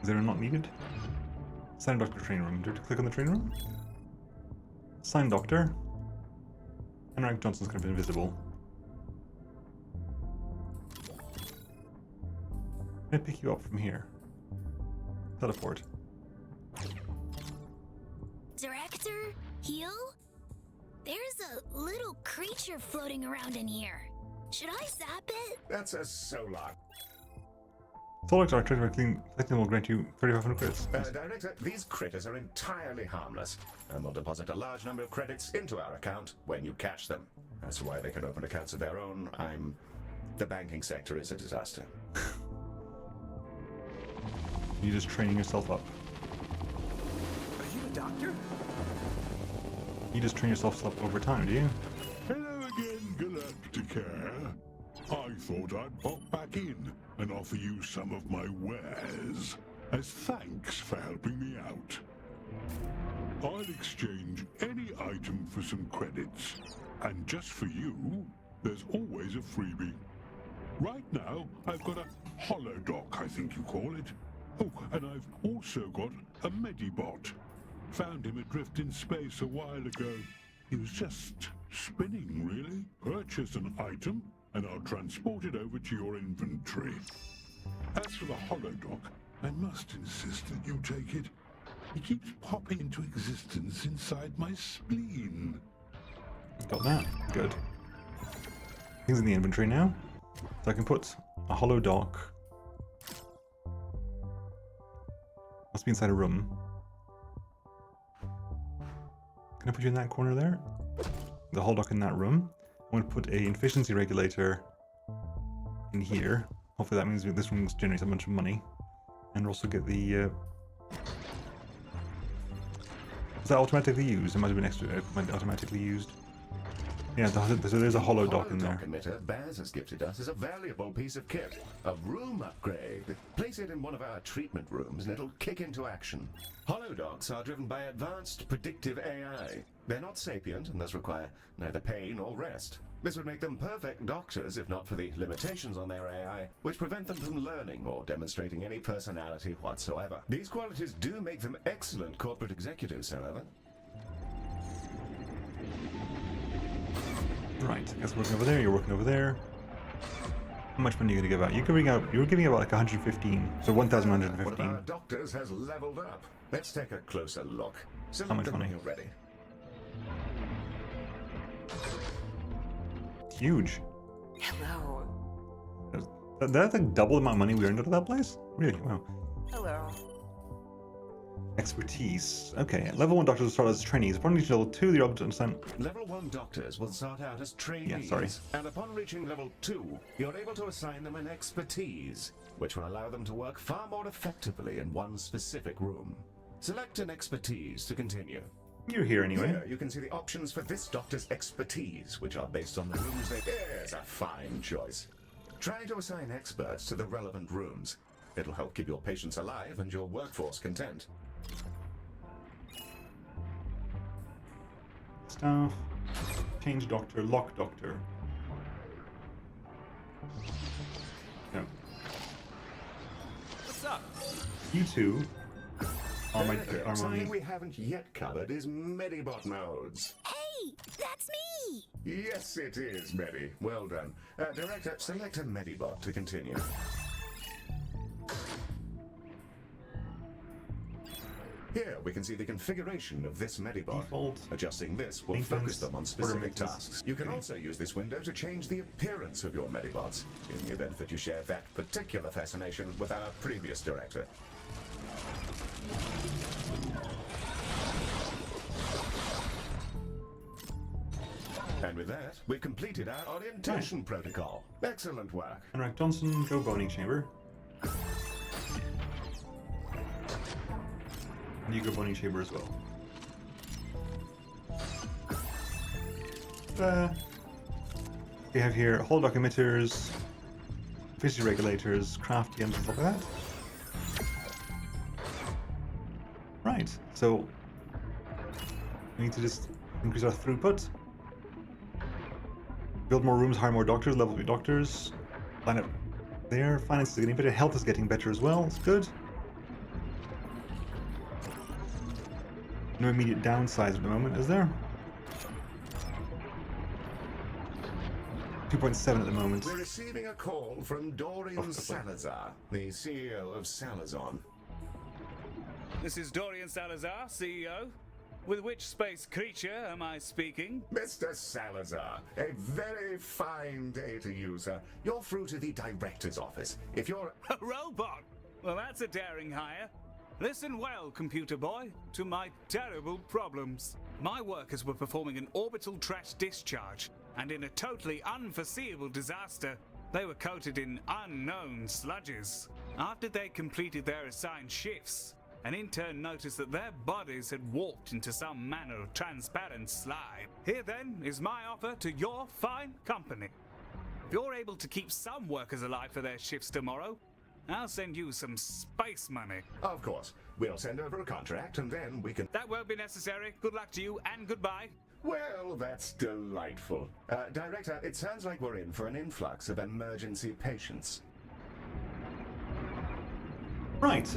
Is there not needed? Sign doctor training room. Do you have to click on the training room? Sign doctor. Henrik Johnson's going to be invisible. Can I pick you up from here? Teleport. Director? Heal? There's a little creature floating around in here. Should I zap it? That's a solar. Solar Doctor collecting will grant you 3,500 credits. Director, these critters are entirely harmless, and will deposit a large number of credits into our account when you catch them. That's why they can open accounts of their own. The banking sector is a disaster. You're just training yourself up. Are you a doctor? You just train yourself up over time, do you? Hello again, Galacticare. I thought I'd pop back in and offer you some of my wares as thanks for helping me out. I'll exchange any item for some credits, and just for you, there's always a freebie. Right now, I've got a holodoc, I think you call it. Oh, and I've also got a Medibot. Found him adrift in space a while ago. He was just spinning, really. Purchase an item, and I'll transport it over to your inventory. As for the holodoc, I must insist that you take it. He keeps popping into existence inside my spleen. Got that. Good. Things in the inventory now. So I can put a holodoc. Must be inside a room. Can I put you in that corner there? The holodoc in that room. I'm going to put an efficiency regulator in here. Hopefully that means this room generates a bunch of money. And also get the... Is that automatically used? It might have been extra automatically used. Yeah, so there's a holodoc in there. Emitter Baz has gifted us as a valuable piece of kit. A room upgrade. Place it in one of our treatment rooms and it'll kick into action. Holodocs are driven by advanced predictive AI. They're not sapient and thus require neither pain or rest. This would make them perfect doctors if not for the limitations on their AI, which prevent them from learning or demonstrating any personality whatsoever. These qualities do make them excellent corporate executives, however. Right, I guess working over there, you're working over there. How much money are you going to give out? You're giving out like 115, so 1,115. One of our doctors has leveled up. Let's take a closer look. How much money? Already. Huge. Hello. That's like double the amount of money we earned out of that place? Really? Wow. Hello. Expertise. Okay, level 1 doctors will start as trainees. Upon reaching level 2, you're able to understand. Level 1 doctors will start out as trainees, sorry. and upon reaching level 2, you're able to assign them an expertise, which will allow them to work far more effectively in one specific room. Select an expertise to continue. You're here anyway. Here, you can see the options for this doctor's expertise, which are based on the rooms they... There's a fine choice. Try to assign experts to the relevant rooms. It'll help keep your patients alive and your workforce content. Staff. Change doctor. Lock doctor. No. What's up? You two are my... Something we haven't yet covered is Medibot modes. Hey, that's me! Yes, it is, Medi. Well done. Director, select a Medibot to continue. Here, we can see the configuration of this Medibot. Default. Adjusting this will Maintenance. focus them on specific Order maintenance. tasks. You can also use this window to change the appearance of your Medibots, in the event that you share that particular fascination with our previous director. And with that, we've completed our orientation protocol. Excellent work. Anrak Johnson, go boning chamber. And you go boning chamber as well. We have here holodoc emitters, efficiency regulators, craft gems, and stuff like that. Right, so we need to just increase our throughput. Build more rooms, hire more doctors, level 3 doctors. Line up there. Finances are getting better. Health is getting better as well. It's good. No immediate downsides at the moment, is there? 2.7 at the moment. We're receiving a call from Dorian Salazar, the CEO of Salazon. This is Dorian Salazar, CEO. With which space creature am I speaking? Mr. Salazar, a very fine day to you, sir. You're through to the director's office. If you're... A robot? Well, that's a daring hire. Listen well, computer boy, to my terrible problems. My workers were performing an orbital trash discharge, and in a totally unforeseeable disaster, they were coated in unknown sludges. After they completed their assigned shifts, an intern noticed that their bodies had warped into some manner of transparent slime. Here then is my offer to your fine company. If you're able to keep some workers alive for their shifts tomorrow, I'll send you some space money. Of course. We'll send over a contract and then we can... That won't be necessary. Good luck to you and goodbye. Well, that's delightful. Director, it sounds like we're in for an influx of emergency patients. Right,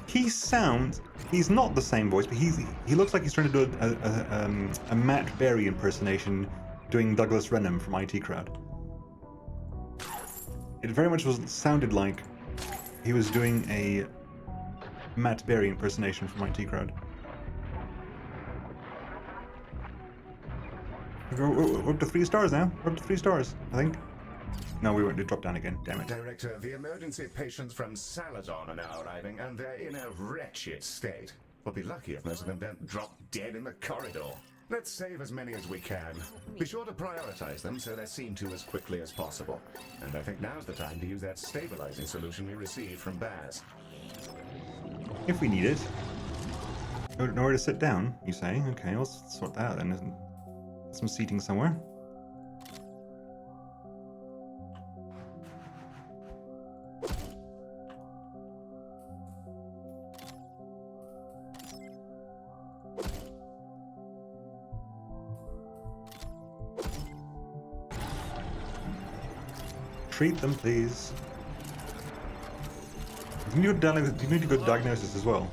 he's not the same voice, but he looks like he's trying to do a Matt Berry impersonation doing Douglas Renham from IT Crowd. It very much sounded like he was doing a Matt Berry impersonation from IT Crowd. We're up to 3 stars now. We're up to 3 stars, I think. No, we went to drop down again. Damn it. Director, the emergency patients from Salazon are now arriving, and they're in a wretched state. We'll be lucky if most of them don't drop dead in the corridor. Let's save as many as we can. Be sure to prioritize them so they're seen to as quickly as possible. And I think now's the time to use that stabilizing solution we received from Baz. If we need it. Nowhere to sit down, you say? Okay, we'll sort that out then. Some seating somewhere. Treat them, please. You need a good diagnosis as well.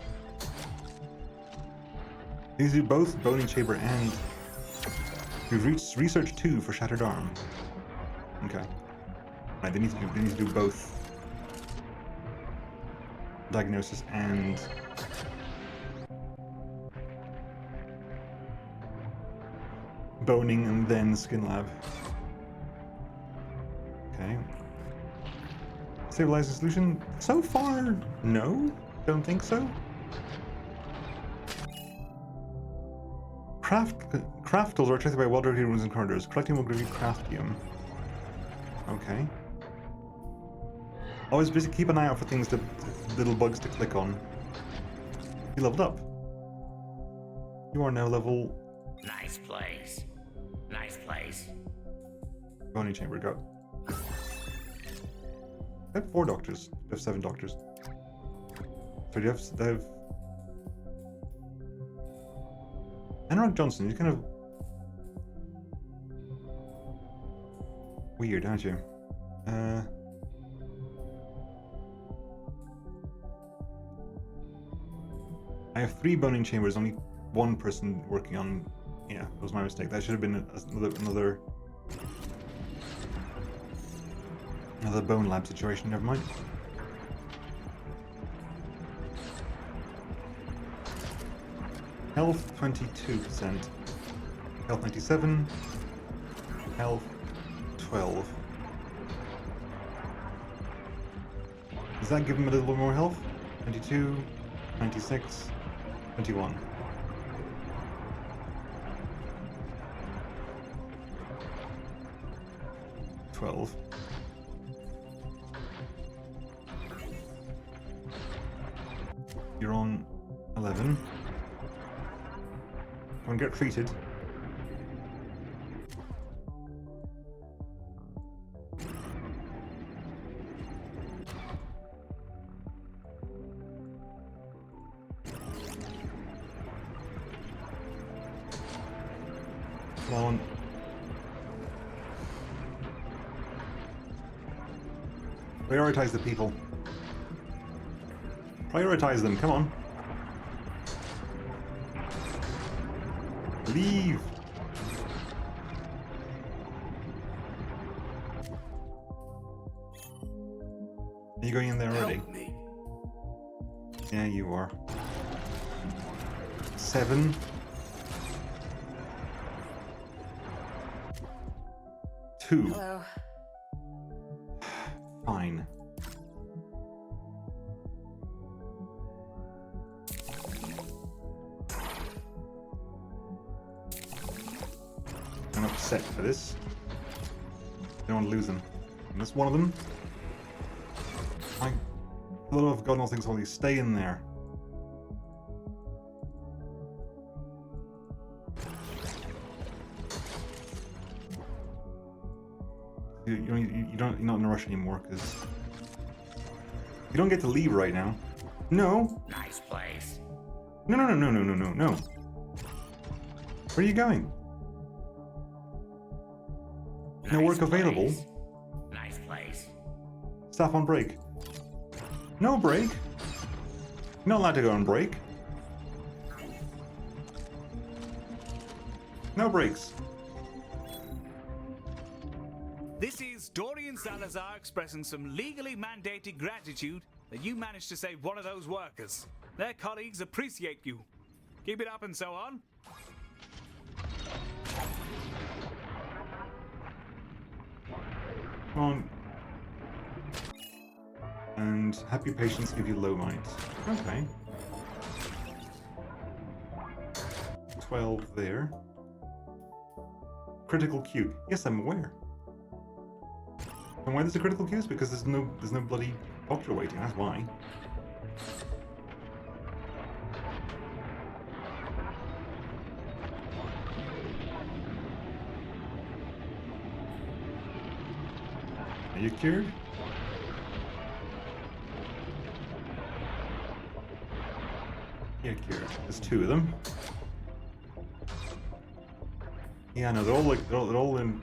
These are both bony chamber and we've reached research 2 for shattered arm. Okay. Right, they need to do both diagnosis and boning and then skin lab. Okay. Stabilizing solution? So far, no. Don't think so. Craftals are attracted by well-directed rooms and corridors. Collecting will give you craftium. Okay. Always busy. Keep an eye out for things to little bugs to click on. You leveled up. You are now level. Nice place. Nice place. Boning chamber, go. I have 4 doctors. I have 7 doctors. So you have. Anurag Johnson, you're kind of weird, aren't you? I have 3 boning chambers, only 1 person working on. Yeah, that was my mistake. That should have been another bone lab situation. Never mind. Health 22%. Health 97. Health 12. Does that give him a little bit more health? 22, 96, 21. You're on 11. Go and get treated. Come on. Prioritize the people. Prioritize them, come on. Leave! Are you going in there already? Yeah, you are. 7. Two. Hello. Fine. I'm upset for this. I don't want to lose them. And that's one of them. I love of God knows things holy. Stay in there. You're not in a rush anymore because you don't get to leave right now. No. Nice place. No. Where are you going? No work available. Nice place. Staff on break. No break. You're not allowed to go on break. No breaks. This is Dorian Salazar expressing some legally mandated gratitude that you managed to save one of those workers. Their colleagues appreciate you. Keep it up and so on. Come on. And happy patients give you low might. Okay. 12 there. Critical queue. Yes, I'm aware. And why there's a critical queue is because there's no bloody doctor waiting, that's why. Are you cured? Yeah, cured. There's 2 of them. Yeah, no, they're all in.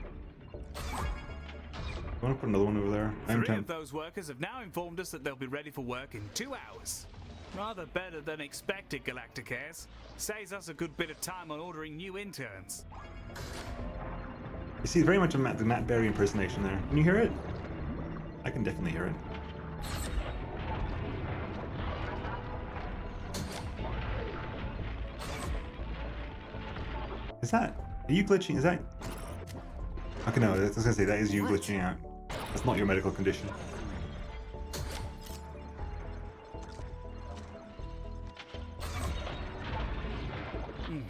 I want to put another one over there. 3 of those workers have now informed us that they'll be ready for work in 2 hours. Rather better than expected, Galacticares. Saves us a good bit of time on ordering new interns. You see very much the Matt Berry impersonation there. Can you hear it? I can definitely hear it. Is that Are you glitching? Is that... Okay, no, I was gonna say, that is you What? glitching out. That's not your medical condition.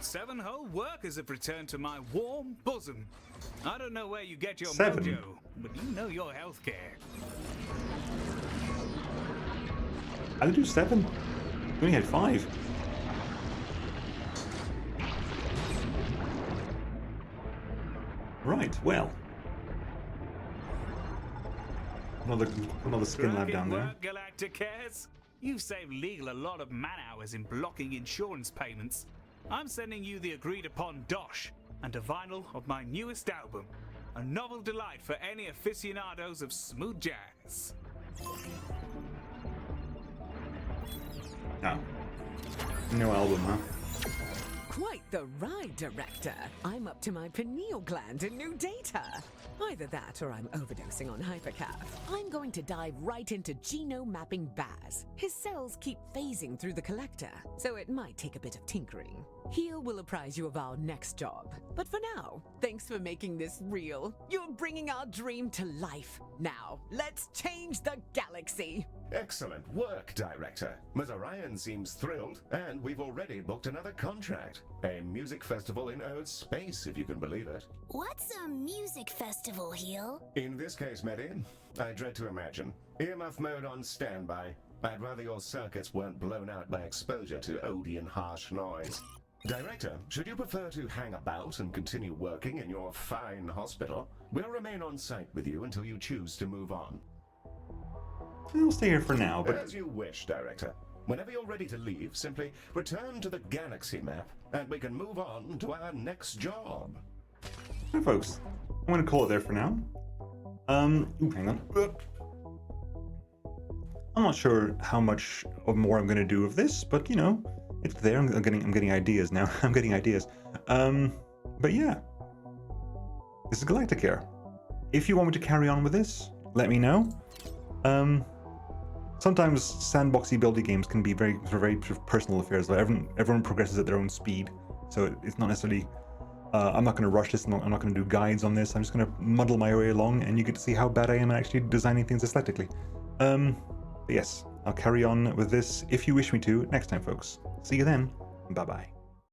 Seven whole workers have returned to my warm bosom. I don't know where you get your 7? mojo, but you know your healthcare. How did you do 7? You only had 5. Right, well. Another skin lab down there. Work, Galacticares. You've saved Legal a lot of man-hours in blocking insurance payments. I'm sending you the agreed-upon dosh and a vinyl of my newest album, a novel delight for any aficionados of smooth jazz. No. No album, huh? Quite the ride, Director. I'm up to my pineal gland in new data. Either that or I'm overdosing on hypercaf. I'm going to dive right into genome mapping Baz. His cells keep phasing through the collector, so it might take a bit of tinkering. Heal will apprise you of our next job. But for now, thanks for making this real. You're bringing our dream to life. Now, let's change the galaxy. Excellent work, Director. Mazarian seems thrilled, and we've already booked another contract. A music festival in Earth space, if you can believe it. What's a music festival, Heel? In this case, Medi, I dread to imagine. Earmuff mode on standby. I'd rather your circuits weren't blown out by exposure to Odeon harsh noise. Director, should you prefer to hang about and continue working in your fine hospital, we'll remain on site with you until you choose to move on. I'll stay here for now, but... As you wish, Director. Whenever you're ready to leave, simply return to the galaxy map, and we can move on to our next job. Hi, folks. I'm going to call it there for now. Ooh, hang on. I'm not sure how much more I'm going to do of this, but, you know, it's there. I'm getting ideas now. I'm getting ideas. But yeah. This is Galacticare. If you want me to carry on with this, let me know. Sometimes sandboxy buildy games can be very personal affairs. Like everyone progresses at their own speed, so it's not necessarily. I'm not going to rush this. I'm not going to do guides on this. I'm just going to muddle my way along, and you get to see how bad I am at actually designing things aesthetically. But yes, I'll carry on with this if you wish me to next time, folks. See you then. Bye bye.